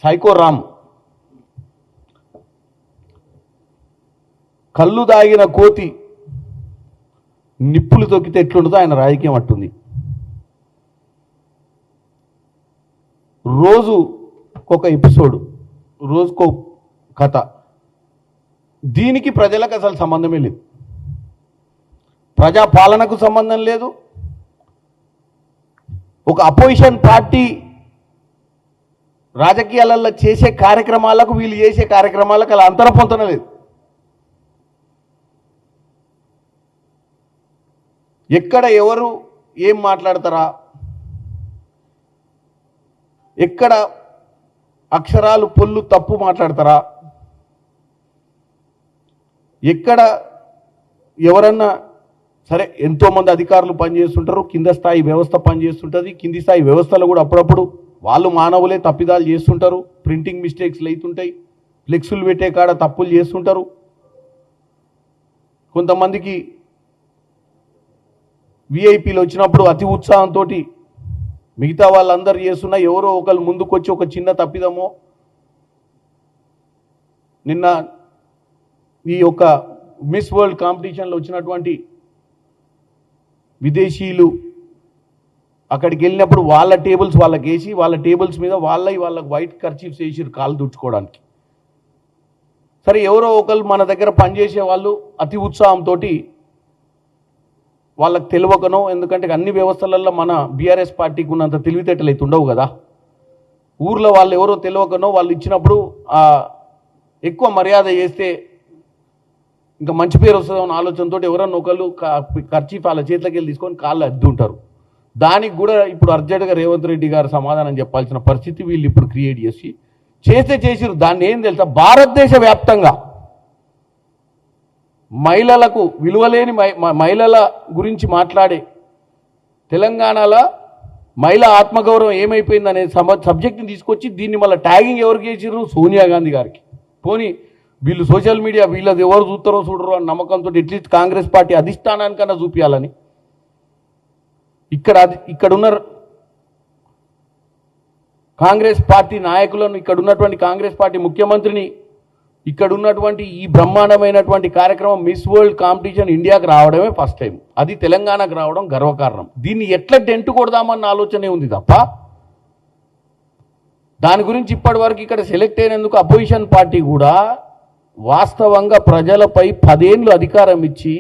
Psycho Ram కళ్ళు దాగిన కోతి నిప్పులు తొక్కితే ఎట్లుంటుందో ఆయన రాజకీయం అట్టుంది. రోజు ఒక ఎపిసోడ్, రోజుకో కథ. దీనికి ప్రజలకు అసలు సంబంధమే లేదు. ప్రజాపాలనకు సంబంధం లేదు. ఒక అపోజిషన్ పార్టీ రాజకీయాలలో చేసే కార్యక్రమాలకు వీళ్ళు చేసే కార్యక్రమాలకు అలా అంతరం పొందడం లేదు. ఎక్కడ ఎవరు ఏం మాట్లాడతారా, ఎక్కడ అక్షరాలు పొల్లు తప్పు మాట్లాడతారా, ఎక్కడ ఎవరన్నా సరే ఎంతోమంది అధికారులు పనిచేస్తుంటారు, కింద స్థాయి వ్యవస్థ పనిచేస్తుంటుంది. కింది స్థాయి వ్యవస్థలో కూడా అప్పుడప్పుడు వాళ్ళు మానవులే తప్పిదాలు చేస్తుంటారు, ప్రింటింగ్ మిస్టేక్స్లు అవుతుంటాయి, ఫ్లెక్సులు పెట్టే కాడ తప్పులు చేస్తుంటారు. కొంతమందికి విఐపీలు వచ్చినప్పుడు అతి ఉత్సాహంతో మిగతా వాళ్ళందరూ చేస్తున్నా ఎవరో ఒకరు ముందుకొచ్చి ఒక చిన్న తప్పిదమో, నిన్న ఈ యొక్క మిస్ వరల్డ్ కాంపిటీషన్లో వచ్చినటువంటి విదేశీయులు అక్కడికి వెళ్ళినప్పుడు వాళ్ళ టేబుల్స్ వాళ్ళకి వేసి వాళ్ళ టేబుల్స్ మీద వాళ్ళకి వైట్ కర్చీఫ్స్ వేసి కాలు తుడుచుకోవడానికి. సరే ఎవరో ఒకరు మన దగ్గర పనిచేసే వాళ్ళు అతి ఉత్సాహంతో వాళ్ళకి తెలియకనో, ఎందుకంటే అన్ని వ్యవస్థలలో మన బీఆర్ఎస్ పార్టీకి ఉన్నంత తెలివితేటలు అయితే ఉండవు కదా, ఊర్లో వాళ్ళు ఎవరో తెలియకనో వాళ్ళు ఇచ్చినప్పుడు ఎక్కువ మర్యాద చేస్తే ఇంకా మంచి పేరు వస్తుందన్న ఆలోచనతో ఎవరన్నా ఒకళ్ళు ఖర్చీఫ్ వాళ్ళ చేతిలోకి వెళ్ళి తీసుకొని కాళ్ళు అద్దుంటారు. దానికి కూడా ఇప్పుడు అర్జెంటుగా రేవంత్ రెడ్డి గారు సమాధానం చెప్పాల్సిన పరిస్థితి వీళ్ళు ఇప్పుడు క్రియేట్ చేసిరు. దాన్ని ఏం తెలుసా, భారతదేశ వ్యాప్తంగా మహిళలకు విలువలేని మహిళల గురించి మాట్లాడే తెలంగాణలో మహిళా ఆత్మగౌరవం ఏమైపోయిందనే సబ్జెక్ట్ని తీసుకొచ్చి దీన్ని మళ్ళీ ట్యాగింగ్ ఎవరికి చేసిర్రు, సోనియా గాంధీ గారికి. పోనీ వీళ్ళు సోషల్ మీడియా వీళ్ళది ఎవరు చూస్తారో చూడరో అని నమ్మకంతో అట్లీస్ట్ కాంగ్రెస్ పార్టీ అధిష్టానానికన్నా చూపించాలని ఇక్కడున్న కాంగ్రెస్ పార్టీ నాయకులను, ఇక్కడ ఉన్నటువంటి కాంగ్రెస్ పార్టీ ముఖ్యమంత్రిని, ఇక్కడ ఉన్నటువంటి ఈ బ్రహ్మాండమైనటువంటి కార్యక్రమం మిస్ వరల్డ్ కాంపిటీషన్ ఇండియాకి రావడమే ఫస్ట్ టైం. అది తెలంగాణకు రావడం గర్వకారణం. దీన్ని ఎట్లా డెంటు కొడదామన్న ఆలోచనే ఉంది తప్ప దాని గురించి ఇప్పటి వరకు ఇక్కడ సెలెక్ట్ అయినందుకు అపోజిషన్ పార్టీ కూడా వాస్తవంగా ప్రజలపై 10 ఏళ్ళు అధికారం ఇచ్చి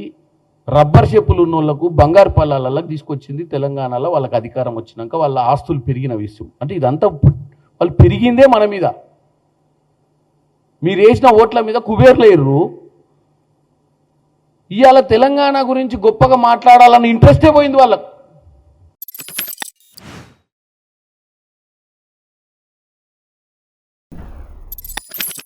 రబ్బర్ చెప్పులు ఉన్న వాళ్ళకు బంగారు పల్లాలకు తీసుకొచ్చింది తెలంగాణలో. వాళ్ళకి అధికారం వచ్చినాక వాళ్ళ ఆస్తులు పెరిగిన విషయం అంటే ఇదంతా వాళ్ళు పెరిగిందే మన మీద. మీరు వేసిన ఓట్ల మీద కుబేర్లేరు. ఇవాళ తెలంగాణ గురించి గొప్పగా మాట్లాడాలన్న ఇంట్రెస్టే పోయింది వాళ్ళకు.